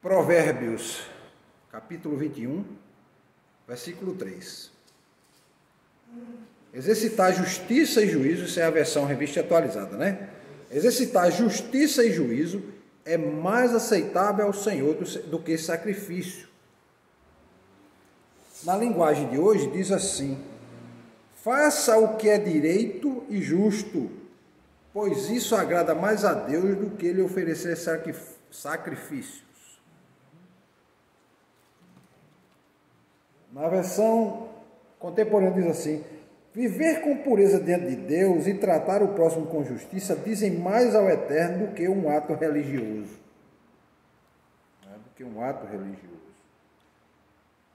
Provérbios, capítulo 21, versículo 3. Exercitar justiça e juízo, isso é a versão revista atualizada, né? Exercitar justiça e juízo é mais aceitável ao Senhor do que sacrifício. Na linguagem de hoje diz assim: faça o que é direito e justo, pois isso agrada mais a Deus do que lhe oferecer sacrifícios. Na versão contemporânea diz assim: viver com pureza diante de Deus e tratar o próximo com justiça dizem mais ao Eterno do que um ato religioso.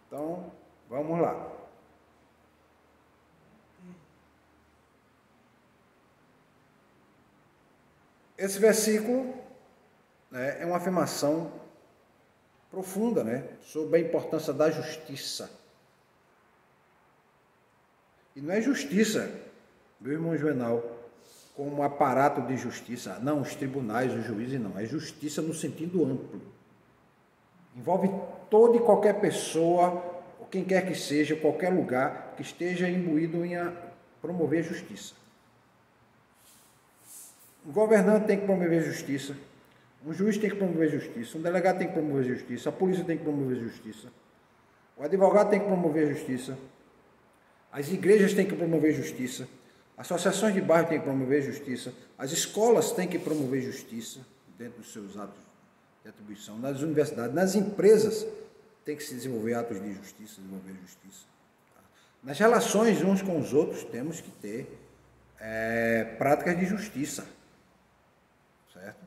Então, vamos lá. Esse versículo, né, é uma afirmação profunda, né, sobre a importância da justiça. E não é justiça, meu irmão Juvenal, como um aparato de justiça. Não, os tribunais, os juízes, não. É justiça no sentido amplo. Envolve toda e qualquer pessoa, ou quem quer que seja, qualquer lugar que esteja imbuído em promover justiça. Um governante tem que promover justiça. Um juiz tem que promover justiça. Um delegado tem que promover justiça. A polícia tem que promover justiça. O advogado tem que promover justiça. As igrejas têm que promover justiça, associações de bairro têm que promover justiça, as escolas têm que promover justiça dentro dos seus atos de atribuição, nas universidades, nas empresas tem que se desenvolver atos de justiça, desenvolver justiça. Nas relações uns com os outros temos que ter práticas de justiça, certo?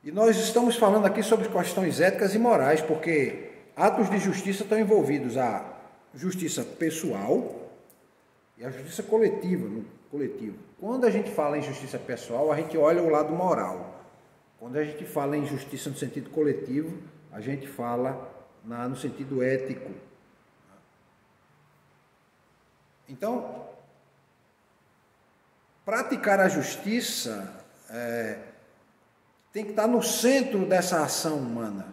E nós estamos falando aqui sobre questões éticas e morais, porque atos de justiça estão envolvidos a justiça pessoal e a justiça coletiva, no coletivo. Quando a gente fala em justiça pessoal, a gente olha o lado moral. Quando a gente fala em justiça no sentido coletivo, a gente fala no sentido ético. Então, praticar a justiça tem que estar no centro dessa ação humana.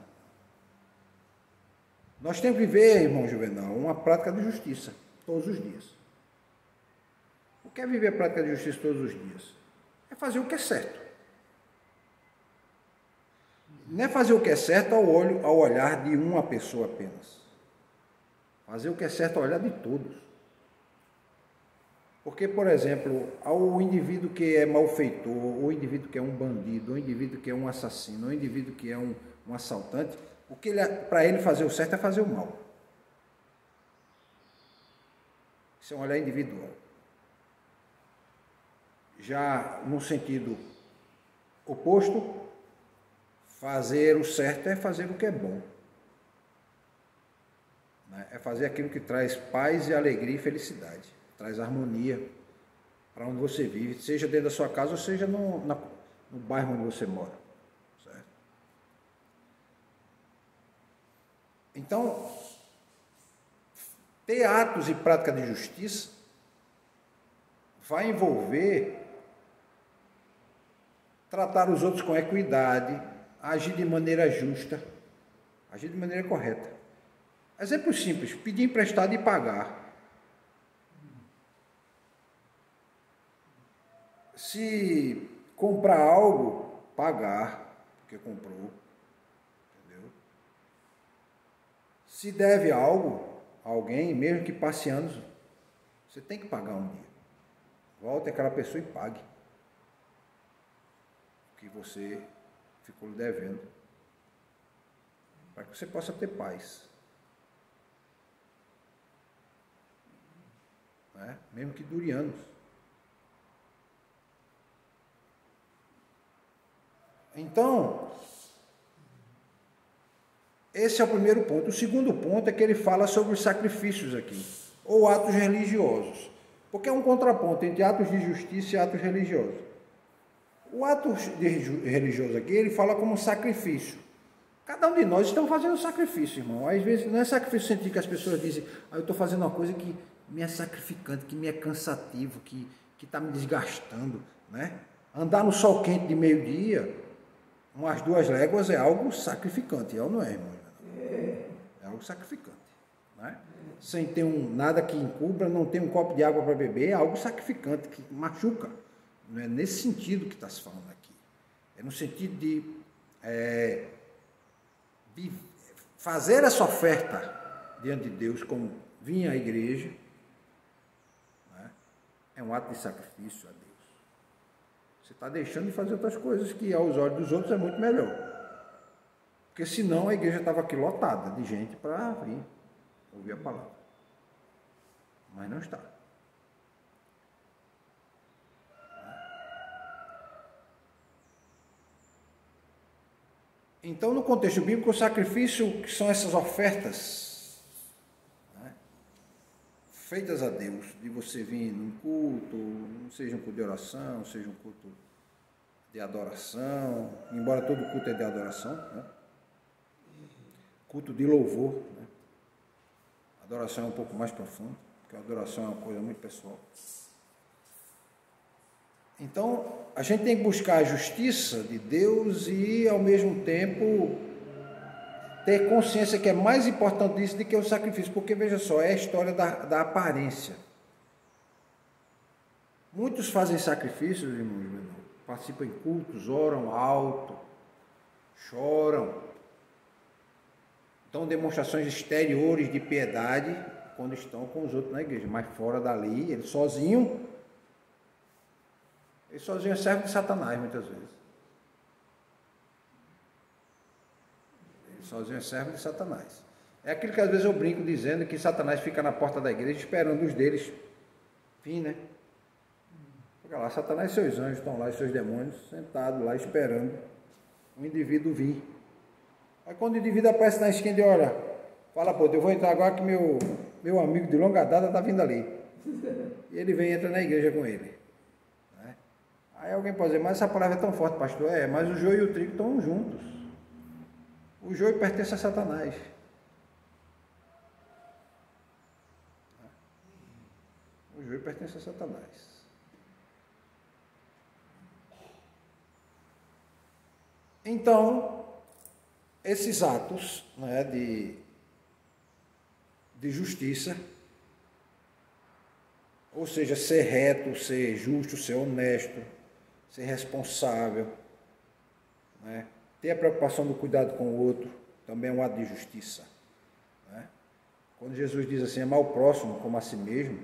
Nós temos que viver, irmão Juvenal, uma prática de justiça todos os dias. O que é viver a prática de justiça todos os dias? É fazer o que é certo. Não é fazer o que é certo ao olhar de uma pessoa apenas. Fazer o que é certo ao olhar de todos. Porque, por exemplo, ao indivíduo que é malfeitor, o indivíduo que é um bandido, o indivíduo que é um assassino, o indivíduo que é um assaltante, para ele fazer o certo é fazer o mal. Isso é um olhar individual. Já no sentido oposto, fazer o certo é fazer o que é bom. É fazer aquilo que traz paz e alegria e felicidade. Traz harmonia para onde você vive, seja dentro da sua casa ou seja no bairro onde você mora. Então, ter atos e prática de justiça vai envolver tratar os outros com equidade, agir de maneira justa, agir de maneira correta. Exemplo simples: pedir emprestado e pagar. Se comprar algo, pagar, porque comprou. Se deve algo a alguém, mesmo que passe anos, você tem que pagar um dia. Volte àquela pessoa e pague o que você ficou devendo, para que você possa ter paz. Né? Mesmo que dure anos. Então, esse é o primeiro ponto. O segundo ponto é que ele fala sobre os sacrifícios aqui, ou atos religiosos, porque é um contraponto entre atos de justiça e atos religiosos. O ato religioso aqui, ele fala como sacrifício. Cada um de nós estamos fazendo sacrifício, irmão. Às vezes não é sacrifício sentido que as pessoas dizem: eu estou fazendo uma coisa que me é sacrificante, que me é cansativo, que está me desgastando, né? Andar no sol quente de meio-dia umas 2 léguas é algo sacrificante, é ou não é, irmão? É algo sacrificante. Né? Sem ter nada que encubra, não ter um copo de água para beber, é algo sacrificante, que machuca. Não é nesse sentido que está se falando aqui. É no sentido de fazer essa oferta diante de Deus, como vinha a igreja, né? É um ato de sacrifício a Deus. Você está deixando de fazer outras coisas que aos olhos dos outros é muito melhor. Porque senão a igreja estava aqui lotada de gente para vir ouvir a palavra. Mas não está. Então, no contexto bíblico, o sacrifício, que são essas ofertas, né, feitas a Deus, de você vir num culto, seja um culto de oração, seja um culto de adoração, embora todo culto é de adoração, né? Culto de louvor, né? Adoração é um pouco mais profundo, porque a adoração é uma coisa muito pessoal. Então, a gente tem que buscar a justiça de Deus e, ao mesmo tempo, ter consciência que é mais importante isso do que o sacrifício, porque, veja só, é a história da aparência. Muitos fazem sacrifícios, irmãos, participam em cultos, oram alto, choram, dão demonstrações exteriores de piedade quando estão com os outros na igreja, mas fora dali, ele sozinho é servo de Satanás, muitas vezes. Ele sozinho é servo de Satanás. É aquilo que às vezes eu brinco dizendo que Satanás fica na porta da igreja esperando os deles vir, né? Fica lá, Satanás e seus anjos estão lá, e seus demônios, sentados lá esperando o indivíduo vir. Aí quando o indivíduo aparece na esquina e olha, fala, pô, eu vou entrar agora que meu amigo de longa data está vindo ali. E ele vem e entra na igreja com ele. Né? Aí alguém pode dizer, mas essa palavra é tão forte, pastor. É, mas o joio e o trigo estão juntos. O joio pertence a Satanás. O joio pertence a Satanás. Então, esses atos, né, de justiça, ou seja, ser reto, ser justo, ser honesto, ser responsável, né, ter a preocupação do cuidado com o outro, também é um ato de justiça. Né? Quando Jesus diz assim, amar o próximo como a si mesmo,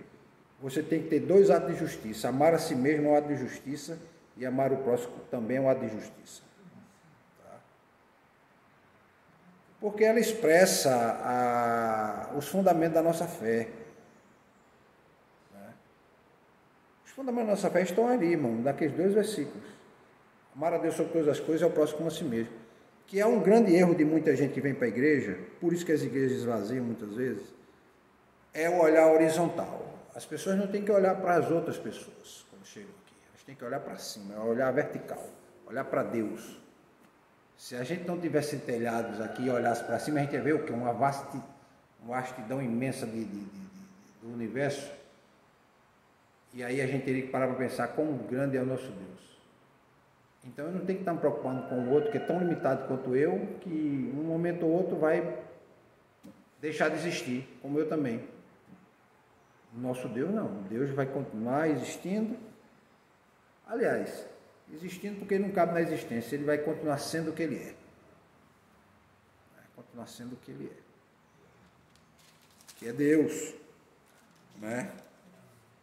você tem que ter 2 atos de justiça. Amar a si mesmo é um ato de justiça e amar o próximo também é um ato de justiça. Porque ela expressa os fundamentos da nossa fé. Né? Os fundamentos da nossa fé estão ali, irmão, naqueles 2 versículos. Amar a Deus sobre todas as coisas e ao próximo como a si mesmo. Que é um grande erro de muita gente que vem para a igreja, por isso que as igrejas esvaziam muitas vezes, é o olhar horizontal. As pessoas não têm que olhar para as outras pessoas quando chegam aqui. Elas têm que olhar para cima, é o olhar vertical, olhar para Deus. Se a gente não tivesse telhados aqui e olhasse para cima, a gente ia ver o quê? Uma vastidão imensa do universo. E aí a gente teria que parar para pensar quão grande é o nosso Deus. Então eu não tenho que estar me preocupando com o outro, que é tão limitado quanto eu, que um momento ou outro vai deixar de existir, como eu também. O nosso Deus não. Deus vai continuar existindo. Aliás, existindo porque ele não cabe na existência, ele vai continuar sendo o que ele é. Vai continuar sendo o que ele é. Que é Deus. Né?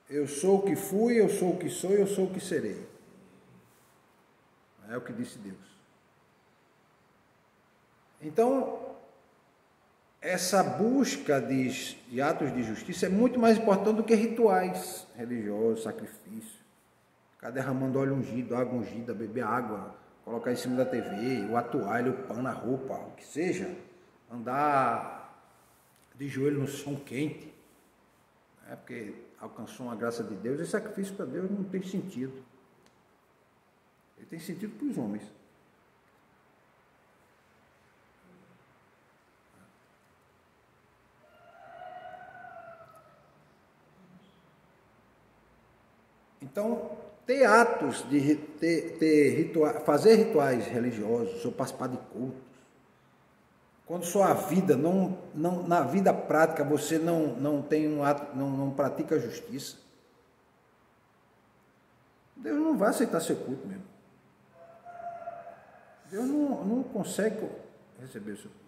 Eu sou o que fui, eu sou o que sou, eu sou o que serei. É o que disse Deus. Então, essa busca de atos de justiça é muito mais importante do que rituais religiosos, sacrifício. Ficar derramando óleo ungido, água ungida, beber água, colocar em cima da TV, o toalha, o pano, a roupa, o que seja. Andar de joelho no chão quente, né? Porque alcançou uma graça de Deus. Esse sacrifício para Deus não tem sentido. Ele tem sentido para os homens. Então, ter atos de fazer rituais religiosos ou participar de cultos, quando sua vida na vida prática você não tem um ato, não pratica a justiça, Deus não vai aceitar seu culto mesmo. Deus não consegue receber o seu culto.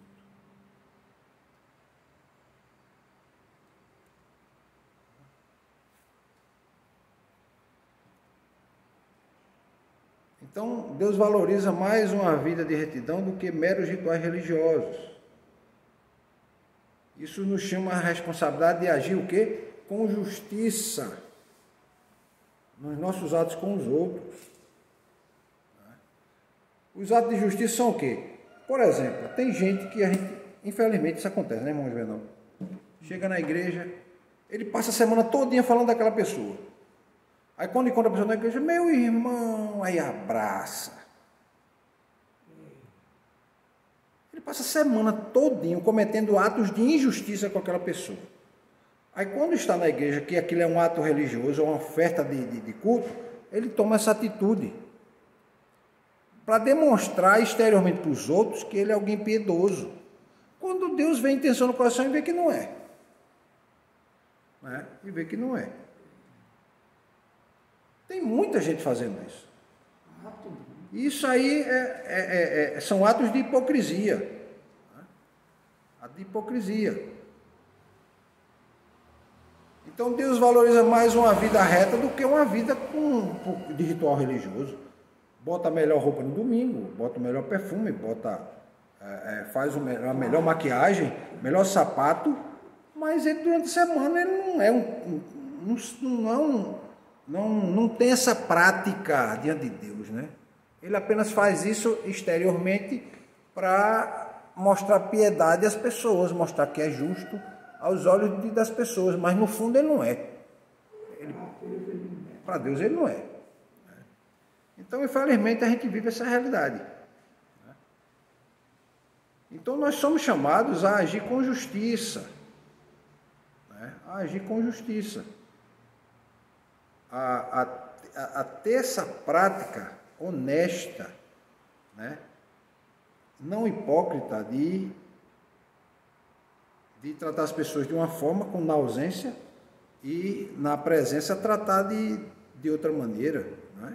Então, Deus valoriza mais uma vida de retidão do que meros rituais religiosos. Isso nos chama a responsabilidade de agir o quê? Com justiça nos nossos atos com os outros. Os atos de justiça são o quê? Por exemplo, tem gente que infelizmente isso acontece, né, irmão Juvenal? Chega na igreja, ele passa a semana todinha falando daquela pessoa. Aí quando encontra a pessoa na igreja, meu irmão, aí abraça. Ele passa a semana todinho cometendo atos de injustiça com aquela pessoa. Aí quando está na igreja, que aquilo é um ato religioso, uma oferta de culto, ele toma essa atitude para demonstrar exteriormente para os outros que ele é alguém piedoso. Quando Deus vê a intenção no coração e vê que não é. E vê que não é. Tem muita gente fazendo isso. Isso aí são atos de hipocrisia. Atos de hipocrisia. Então Deus valoriza mais uma vida reta do que uma vida de ritual religioso. Bota a melhor roupa no domingo, bota o melhor perfume, faz a melhor maquiagem, melhor sapato, mas ele, durante a semana ele não tem essa prática diante de Deus, né? Ele apenas faz isso exteriormente para mostrar piedade às pessoas, mostrar que é justo aos olhos das pessoas, mas no fundo ele não é. Para Deus ele não é. Então, infelizmente, a gente vive essa realidade. Então, nós somos chamados a agir com justiça. A agir com justiça. A ter essa prática honesta, não hipócrita, de tratar as pessoas de uma forma, como na ausência, e na presença tratar de outra maneira, não é?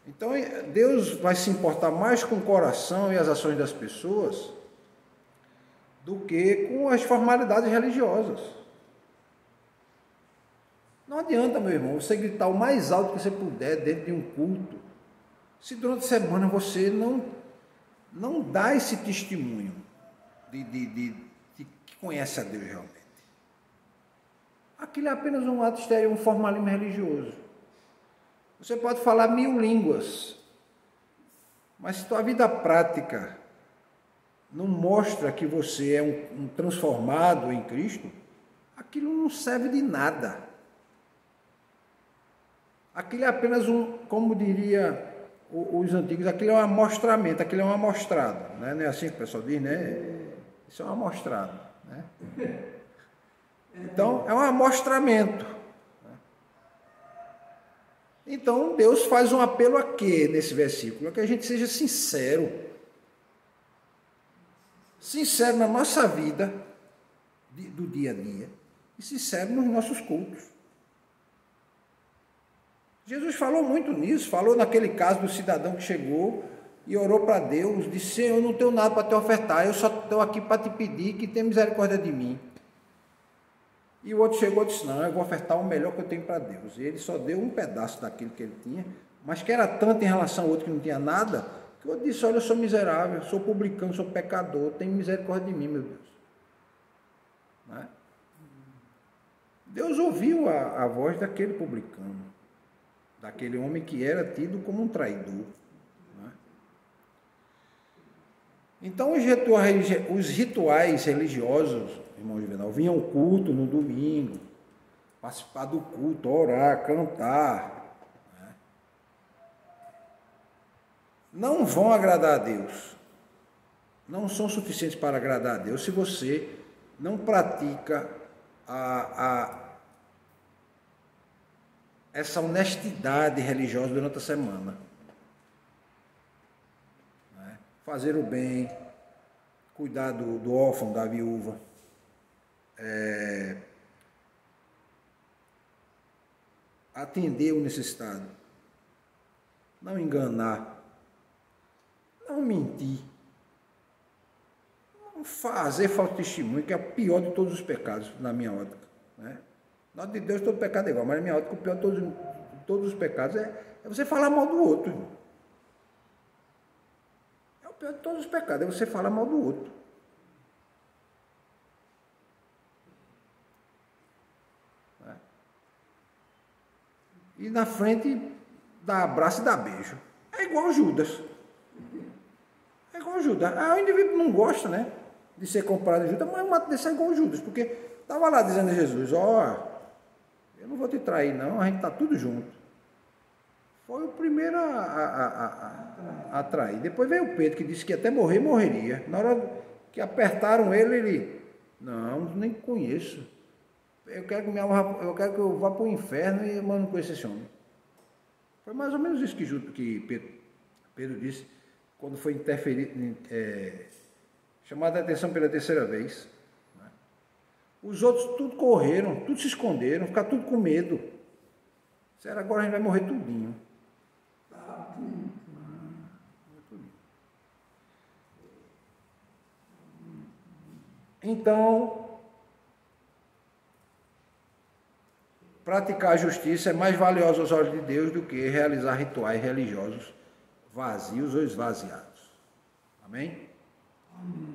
Então, Deus vai se importar mais com o coração e as ações das pessoas do que com as formalidades religiosas. Não adianta, meu irmão, você gritar o mais alto que você puder dentro de um culto, se durante a semana você não dá esse testemunho de que conhece a Deus realmente. Aquilo é apenas um ato exterior, um formalismo religioso. Você pode falar 1000 línguas, mas se tua vida prática não mostra que você é um transformado em Cristo, aquilo não serve de nada. Aquilo é apenas como diria os antigos, aquilo é um amostramento, aquilo é um amostrado, né? Não é assim que o pessoal diz, né? Isso é um amostrado, né? Então, é um amostramento. Então, Deus faz um apelo a quê nesse versículo? A que a gente seja sincero. Sincero na nossa vida, do dia a dia, e sincero nos nossos cultos. Jesus falou muito nisso, falou naquele caso do cidadão que chegou e orou para Deus, disse: Senhor, eu não tenho nada para te ofertar, eu só estou aqui para te pedir que tenha misericórdia de mim. E o outro chegou e disse: não, eu vou ofertar o melhor que eu tenho para Deus. E ele só deu um pedaço daquilo que ele tinha, mas que era tanto em relação ao outro que não tinha nada, que eu disse: olha, eu sou miserável, sou publicano, sou pecador, tenha misericórdia de mim, meu Deus. Né? Deus ouviu a voz daquele publicano, daquele homem que era tido como um traidor. Né? Então, os rituais religiosos, irmão Juvenal, vinham ao culto no domingo, participar do culto, orar, cantar. Né? não vão agradar a Deus. Não são suficientes para agradar a Deus se você não pratica essa honestidade religiosa durante a semana. Né? Fazer o bem, cuidar do órfão, da viúva, atender o necessitado, não enganar, não mentir, não fazer falso testemunho, que é o pior de todos os pecados, na minha ótica. Né? Na de Deus todo pecado é igual, mas na minha ótica o pior de todos os pecados é você falar mal do outro. Irmão. É o pior de todos os pecados, é você falar mal do outro. E na frente dá abraço e dá beijo. É igual Judas. É igual Judas. O indivíduo não gosta, né, de ser comparado a Judas, mas uma desse é igual Judas, porque estava lá dizendo a Jesus, eu não vou te trair não, a gente está tudo junto. Foi o primeiro a trair. Depois veio o Pedro, que disse que até morreria. Na hora que apertaram ele, não, nem conheço. Eu quero que eu vá para o inferno e eu não conheço esse homem. Foi mais ou menos isso que Pedro disse quando foi chamado a atenção pela terceira vez. Né? Os outros tudo correram, tudo se esconderam, ficaram tudo com medo. Será agora a gente vai morrer tudinho. Então, praticar a justiça é mais valioso aos olhos de Deus do que realizar rituais religiosos vazios ou esvaziados. Amém? Amém.